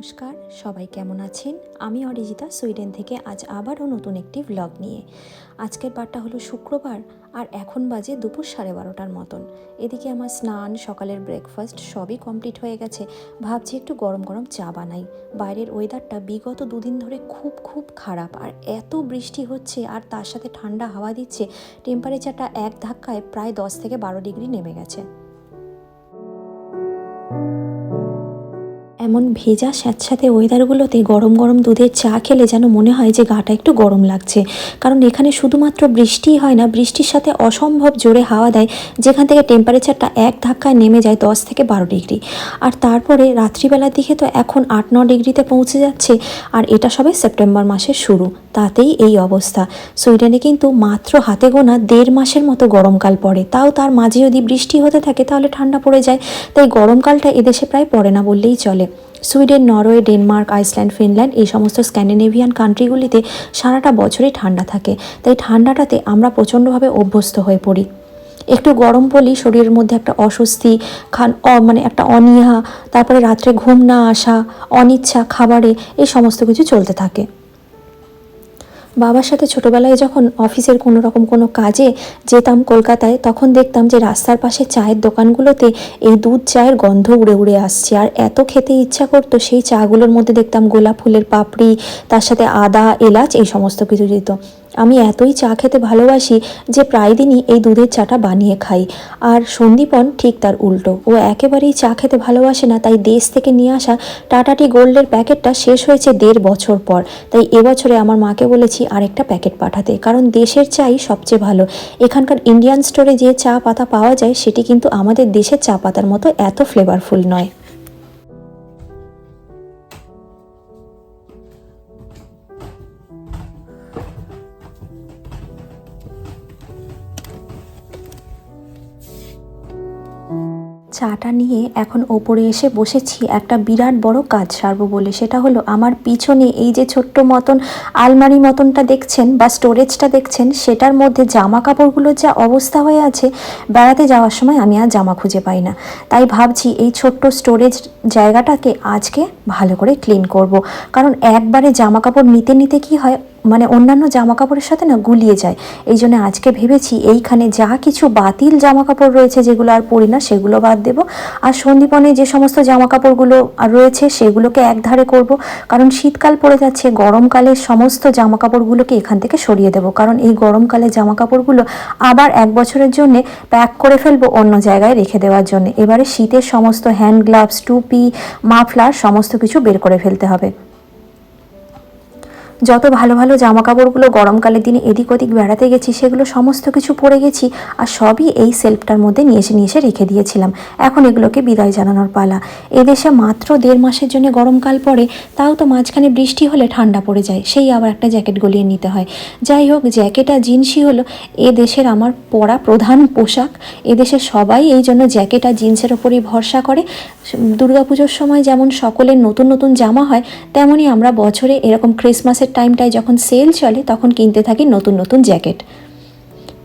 নমস্কার, সবাই কেমন আছেন? আমি অরিজিতা সুইডেন থেকে আজ আবারও নতুন একটি ভ্লগ নিয়ে। আজকের বারটা হলো শুক্রবার আর এখন বাজে দুপুর 12:30টার মতন। এদিকে আমার স্নান, সকালের ব্রেকফাস্ট সবই কমপ্লিট হয়ে গেছে। ভাবছি একটু গরম গরম চা বানাই। বাইরের ওয়েদারটা বিগত দুদিন ধরে খুব খারাপ, আর এত বৃষ্টি হচ্ছে আর তার সাথে ঠান্ডা হাওয়া দিচ্ছে, টেম্পারেচারটা এক ধাক্কায় প্রায় 10 থেকে 12 ডিগ্রি নেমে গেছে। এমন ভেজা স্যাঁতস্যাঁতে ওয়েদারগুলোতে গরম গরম দুধের চা খেলে যেন মনে হয় যে গাটা একটু গরম লাগছে। কারণ এখানে শুধুমাত্র বৃষ্টিই হয় না, বৃষ্টির সাথে অসম্ভব জোরে হাওয়া দেয়, যেখান থেকে টেম্পারেচারটা এক ধাক্কায় নেমে যায় 10 থেকে 12 ডিগ্রি। আর তারপরে রাত্রিবেলার দিকে তো এখন 8-9 ডিগ্রিতে পৌঁছে যাচ্ছে, আর এটা সবে সেপ্টেম্বর মাসের শুরু, তাতেই এই অবস্থা। সুইডেনে কিন্তু মাত্র হাতে গোনা 1.5 মাসের মতো গরমকাল পড়ে, তাও তার মাঝে যদি বৃষ্টি হতে থাকে তাহলে ঠান্ডা পড়ে যায়। তাই গরমকালটা এদেশে প্রায় পড়ে না বললেই চলে। Sweden, Norway, Denmark, Iceland, Finland এই সমস্ত স্ক্যান্ডিনেভিয়ান কান্ট্রিগুলিতে সারাটা বছরই ঠান্ডা থাকে। তাই ঠান্ডাটাতে আমরা প্রচণ্ডভাবে অভ্যস্ত হয়ে পড়ি। একটু গরম পড়লেই শরীরের মধ্যে একটা অস্বস্তি, একটা অনীহা, তারপরে রাত্রে ঘুম না আসা, অনিচ্ছা খাবারে, এই সমস্ত কিছু চলতে থাকে। বাবার সাথে ছোটোবেলায় যখন অফিসের কোনো কাজে যেতাম কলকাতায়, তখন দেখতাম যে রাস্তার পাশে চায়ের দোকানগুলোতে এই দুধ চায়ের গন্ধ উড়ে উড়ে আসছে, আর এত খেতে ইচ্ছা করতো। সেই চাগুলোর মধ্যে দেখতাম গোলাপ ফুলের পাপড়ি, তার সাথে আদা, এলাচ এই সমস্ত কিছু দিত। আমি এতই চা খেতে ভালোবাসি যে প্রায় দিনই এই দুধের চাটা বানিয়ে খাই। আর সন্দীপন ঠিক তার উল্টো, ও একেবারেই চা খেতে ভালোবাসে না। তাই দেশ থেকে নিয়ে আসা টাটা টি গোল্ডের প্যাকেটটা শেষ হয়েছে 1.5 বছর পর। তাই এবছরে আমার মাকে বলেছি আরেকটা প্যাকেট পাঠাতে, কারণ দেশের চাই সবচেয়ে ভালো। এখানকার ইন্ডিয়ান স্টোরে যে চা পাতা পাওয়া যায় সেটি কিন্তু আমাদের দেশের চা পাতার মতো এত ফ্লেভারফুল নয়। চাটা নিয়ে এখন ওপরে এসে বসেছি একটা বিরাট বড় কাজ সারবো বলে। সেটা হলো আমার পিছনে এই যে ছোট্ট মতন আলমারি মতনটা দেখছেন বা স্টোরেজটা দেখছেন, সেটার মধ্যে জামা কাপড়গুলোর যা অবস্থা হয়ে আছে, বেড়াতে যাওয়ার সময় আমি আর জামা খুঁজে পাই না। তাই ভাবছি এই ছোট্ট স্টোরেজ জায়গাটাকে আজকে ভালো করে ক্লিন করব। কারণ একবারে জামা কাপড় নিতে নিতে কি হয়, অন্যান্য জামা কাপড়ের সাথে না গুলিয়ে যায়। এই জন্য আজকে ভেবেছি এইখানে যা কিছু বাতিল জামা কাপড় রয়েছে যেগুলো আর পরি না সেগুলো বাদ দেব, আর সন্দীপনে যে সমস্ত জামা কাপড়গুলো রয়েছে সেগুলোকে একধারে করব। কারণ শীতকাল পড়ে যাচ্ছে, গরমকালে সমস্ত জামা কাপড়গুলোকে এখান থেকে সরিয়ে দেব। কারণ এই গরমকালে জামা কাপড়গুলো আবার 1 বছরের জন্য প্যাক করে ফেলবো অন্য জায়গায় রেখে দেওয়ার জন্য। এবারে শীতের সমস্ত হ্যান্ড গ্লাভস, টুপি, মাফলার সমস্ত কিছু বের করে ফেলতে হবে। যত ভালো ভালো জামা কাপড়গুলো গরমকালের দিনে এদিক ওদিক বেড়াতে গেছি সেগুলো সমস্ত কিছু পরে গেছি, আর সবই এই সেলফটার মধ্যে নিয়ে এসে রেখে দিয়েছিলাম। এখন এগুলোকে বিদায় জানানোর পালা। এদেশে মাত্র 1.5 মাসের জন্য গরমকাল পড়ে, তাও তো মাঝখানে বৃষ্টি হলে ঠান্ডা পড়ে যায়, সেই আবার একটা জ্যাকেট গলিয়ে নিতে হয়। যাই হোক, জ্যাকেট আর জিন্সই হলো এ দেশের আমার পরা প্রধান পোশাক। এদেশে সবাই এই জন্য জ্যাকেট আর জিন্সের ওপরই ভরসা করে। দুর্গাপুজোর সময় যেমন সকলের নতুন নতুন জামা হয়, তেমনই আমরা বছরে এরকম ক্রিসমাসের টাইমটায় যখন সেল চলে তখন কিনতে থাকি নতুন নতুন জ্যাকেট।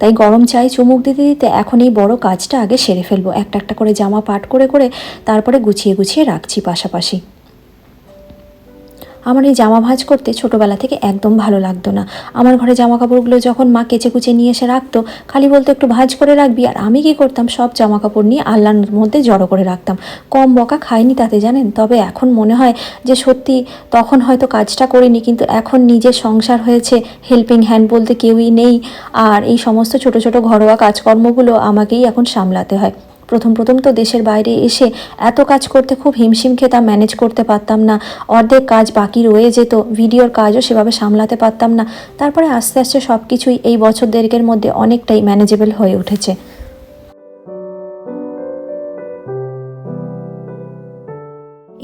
তাই গরম চায়ে চুমুক দিতে দিতে এখন এই বড় কাজটা আগে সেরে ফেলবো। একটা একটা করে জামা পাট করে করে তারপরে গুছিয়ে গুছিয়ে রাখছি পাশাপাশি। আমার এই জামা ভাঁজ করতে ছোটোবেলা থেকে একদম ভালো লাগতো না। আমার ঘরে জামা কাপড়গুলো যখন মা কেচে কুচে নিয়ে এসে রাখতো, খালি বলতো একটু ভাঁজ করে রাখবি, আর আমি কী করতাম, সব জামা কাপড় নিয়ে আলনার মধ্যে জড়ো করে রাখতাম। কম বকা খাইনি তাতে, জানেন। তবে এখন মনে হয় যে সত্যি তখন হয়তো কাজটা করিনি, কিন্তু এখন নিজের সংসার হয়েছে, হেল্পিং হ্যান্ড বলতে কেউই নেই, আর এই সমস্ত ছোট ছোট ঘরোয়া কাজকর্মগুলো আমাকেই এখন সামলাতে হয়। প্রথম তো দেশের বাইরে এসে এত কাজ করতে খুব হিমশিম খেতাম, ম্যানেজ করতে পারতাম না, অর্ধেক কাজ বাকি রয়ে যেত, ভিডিওর কাজও সেভাবে সামলাতে পারতাম না। তারপরে আস্তে আস্তে সব কিছুই এই বছর দেড়েকের মধ্যে অনেকটাই ম্যানেজেবল হয়ে উঠেছে।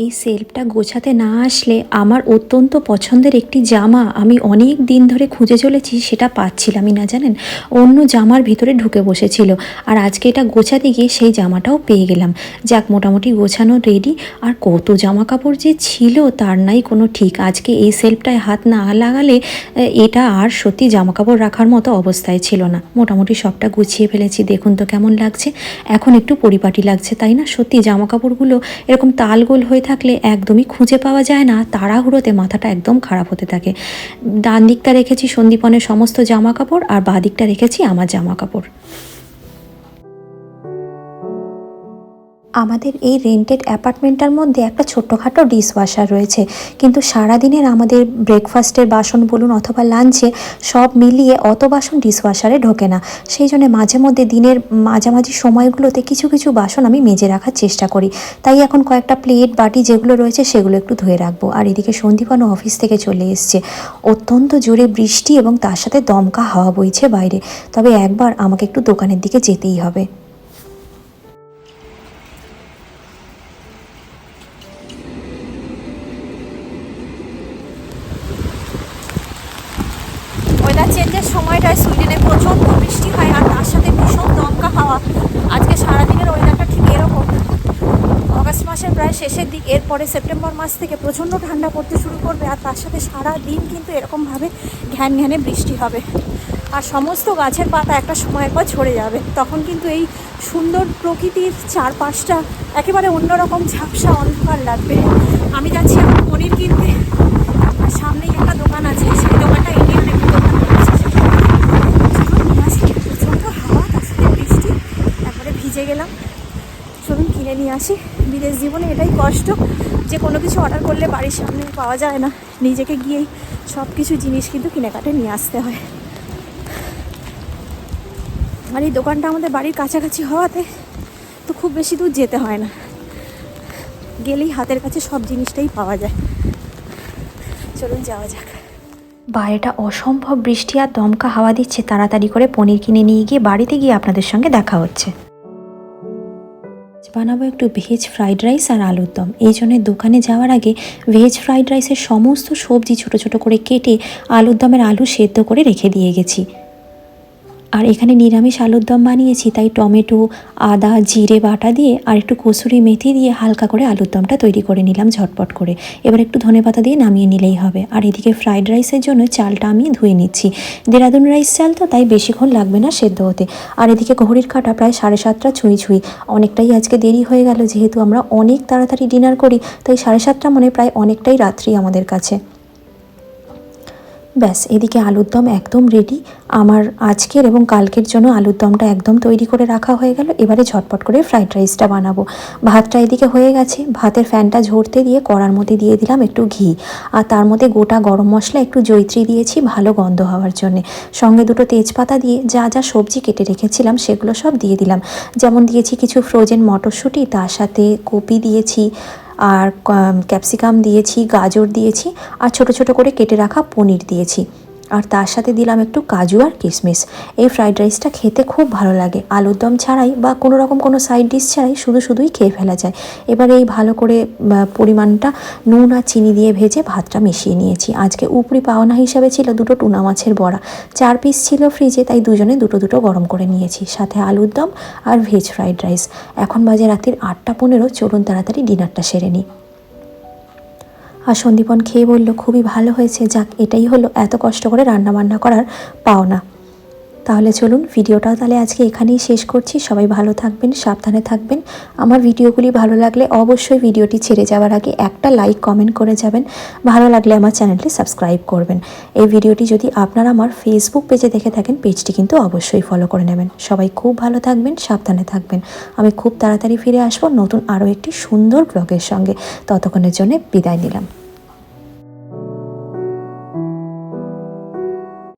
এই সেলফটা গোছাতে না আসলে আমার অত্যন্ত পছন্দের একটি জামা আমি অনেক দিন ধরে খুঁজে চলেছি, সেটা পাচ্ছিলামই না, জানেন। অন্য জামার ভিতরে ঢুকে বসেছিল, আর আজকে এটা গোছাতে গিয়ে সেই জামাটাও পেয়ে গেলাম। যাক, মোটামুটি গোছানো রেডি। আর কত জামা কাপড় যে ছিল তার নাই কোনো ঠিক। আজকে এই সেলফটায় হাত না লাগালে এটা আর সত্যি জামা কাপড় রাখার মতো অবস্থায় ছিল না। মোটামুটি সবটা গুছিয়ে ফেলেছি, দেখুন তো কেমন লাগছে। এখন একটু পরিপাটি লাগছে, তাই না? সত্যি জামা কাপড়গুলো এরকম তালগোল হয়ে থাকে থাকলে একদমই খুঁজে পাওয়া যায় না, তাড়াহুড়োতে মাথাটা একদম খারাপ হতে থাকে। ডান দিকটা রেখেছি সন্দীপনের সমস্ত জামা কাপড় আর বাঁ দিকটা রেখেছি আমার জামা কাপড়। আমাদের এই রেন্টেড অ্যাপার্টমেন্টটার মধ্যে একটা ছোট্টখাটো ডিশওয়াশার রয়েছে, কিন্তু সারাদিনের আমাদের ব্রেকফাস্টের বাসন বলুন অথবা লাঞ্চে সব মিলিয়ে অত বাসন ডিশওয়াশারে ঢোকে না। সেই জন্য মাঝে মধ্যে দিনের মাঝামাঝি সময়গুলোতে কিছু কিছু বাসন আমি মেজে রাখার চেষ্টা করি। তাই এখন কয়েকটা প্লেট বাটি যেগুলো রয়েছে সেগুলো একটু ধুয়ে রাখবো। আর এদিকে সন্দীপনও অফিস থেকে চলে এসছে। অত্যন্ত জোরে বৃষ্টি এবং তার সাথে দমকা হাওয়া বইছে বাইরে। তবে একবার আমাকে একটু দোকানের দিকে যেতেই হবে। ওয়েদার চেঞ্জের সময়টায় সুইডেনে প্রচণ্ড বৃষ্টি হয় আর তার সাথে ভীষণ দমকা হাওয়া। আজকে সারাদিনের ওয়েদারটা ঠিক এরকম। অগাস্ট মাসের প্রায় শেষের দিক, এরপরে সেপ্টেম্বর মাস থেকে প্রচণ্ড ঠান্ডা পড়তে শুরু করবে আর তার সাথে সারা দিন কিন্তু এরকমভাবে ঘ্যান ঘ্যানে বৃষ্টি হবে। আর সমস্ত গাছের পাতা একটা সময়ের পর ঝরে যাবে। তখন কিন্তু এই সুন্দর প্রকৃতির চারপাশটা একেবারে অন্যরকম ঝাপসা অন্ধকার লাগবে। আমি যাচ্ছি এখন পনির কিনতে, আর সামনেই একটা দোকান আছে, সেই দোকানটা ইন্ডিয়ান একটা দোকান রয়েছে। প্রচণ্ড হাওয়া তার সাথে বৃষ্টি, একবারে ভিজে গেলাম। চলুন কিনে নিয়ে আসি। বিদেশ জীবনে এটাই কষ্ট যে কোনো কিছু অর্ডার করলে বাড়ির সামনে পাওয়া যায় না, নিজেকে গিয়েই সব কিছু জিনিস কিন্তু কিনে কাটে নিয়ে আসতে হয়। আর এই দোকানটা আমাদের বাড়ির কাছাকাছি হওয়াতে তো খুব বেশি দূর যেতে হয় না, গেলেই হাতের কাছে সব জিনিসটাই পাওয়া যায়। চলুন যাওয়া যাক। বাইরেটা অসম্ভব বৃষ্টি আর দমকা হাওয়া দিচ্ছে। তাড়াতাড়ি করে পনির কিনে নিয়ে গিয়ে বাড়িতে গিয়ে আপনাদের সঙ্গে দেখা হচ্ছে। বানাবো একটু ভেজ ফ্রাইড রাইস আর আলুর দম। এই জন্য দোকানে যাওয়ার আগে ভেজ ফ্রাইড রাইসের সমস্ত সবজি ছোট ছোট করে কেটে আলুর দমের আলু সেদ্ধ করে রেখে দিয়ে গেছি। আর এখানে নিরামিষ আলুর দম বানিয়েছি, তাই টমেটো, আদা, জিরে বাটা দিয়ে আর একটু কসুরি মেথি দিয়ে হালকা করে আলুর দমটা তৈরি করে নিলাম ঝটপট করে। এবার একটু ধনেপাতা দিয়ে নামিয়ে নিলেই হবে। আর এদিকে ফ্রাইড রাইসের জন্য চালটা আমি ধুয়ে নিচ্ছি। দেরাদুন রাইস চাল তো, তাই বেশিক্ষণ লাগবে না সেদ্ধ হতে। আর এদিকে ঘড়ির কাঁটা প্রায় 7:30 ছুঁই ছুঁই। অনেকটাই আজকে দেরি হয়ে গেল, যেহেতু আমরা অনেক তাড়াতাড়ি ডিনার করি, তাই 7:30 মনে প্রায় অনেকটাই রাত্রি আমাদের কাছে। ব্যাস, এদিকে আলুর দম একদম রেডি। আমার আজকের এবং কালকের জন্য আলুর দমটা একদম তৈরি করে রাখা হয়ে গেল। এবারে ঝটপট করে ফ্রাইড রাইসটা বানাবো। ভাতটা এদিকে হয়ে গেছে, ভাতের ফ্যানটা ঝরতে দিয়ে কড়ার মধ্যে দিয়ে দিলাম একটু ঘি, আর তার মধ্যে গোটা গরম মশলা একটু জয়িত্রী দিয়েছি ভালো গন্ধ হওয়ার জন্যে। সঙ্গে দুটো তেজপাতা দিয়ে যা যা সবজি কেটে রেখেছিলাম সেগুলো সব দিয়ে দিলাম। যেমন দিয়েছি কিছু ফ্রোজেন মটরশুঁটি, তার সাথে কপি দিয়েছি, আর ক্যাপসিকাম দিয়েছি, গাজর দিয়েছি, আর ছোট ছোট করে কেটে রাখা পনির দিয়েছি। আর তার সাথে দিলাম একটু কাজু আর কিশমিশ। এই ফ্রাইড রাইসটা খেতে খুব ভালো লাগে, আলুর দম ছাড়াই বা কোনো রকম কোনো সাইড ডিশ ছাড়াই শুধুই খেয়ে ফেলা যায়। এবার এই ভালো করে পরিমাণটা নুন আর চিনি দিয়ে ভেজে ভাতটা মিশিয়ে নিয়েছি। আজকে উপরি পাওনা হিসাবে ছিল দুটো টুনা মাছের বড়া, 4 পিস ছিল ফ্রিজে, তাই দুজনে দুটো গরম করে নিয়েছি। সাথে আলুর দম আর ভেজ ফ্রাইড রাইস। এখন বাজে রাত্রির 8:15। চলুন তাড়াতাড়ি ডিনারটা সেরে নিই। আর সন্দীপন খেয়ে বলল খুবই ভালো হয়েছে। যাক, এটাই হলো এত কষ্ট করে রান্নাবান্না করার পাওনা। তাহলে চলুন ভিডিওটাও তাহলে আজকে এখানেই শেষ করছি। সবাই ভালো থাকবেন, সাবধানে থাকবেন। আমার ভিডিওগুলি ভালো লাগলে অবশ্যই ভিডিওটি ছেড়ে যাওয়ার আগে একটা লাইক কমেন্ট করে যাবেন। ভালো লাগলে আমার চ্যানেলটি সাবস্ক্রাইব করবেন। এই ভিডিওটি যদি আপনারা আমার ফেসবুক পেজে দেখে থাকেন, পেজটি কিন্তু অবশ্যই ফলো করে নেবেন। সবাই খুব ভালো থাকবেন, সাবধানে থাকবেন। আমি খুব তাড়াতাড়ি ফিরে আসবো নতুন আরও একটি সুন্দর ব্লগের সঙ্গে। ততক্ষণের জন্য বিদায় নিলাম।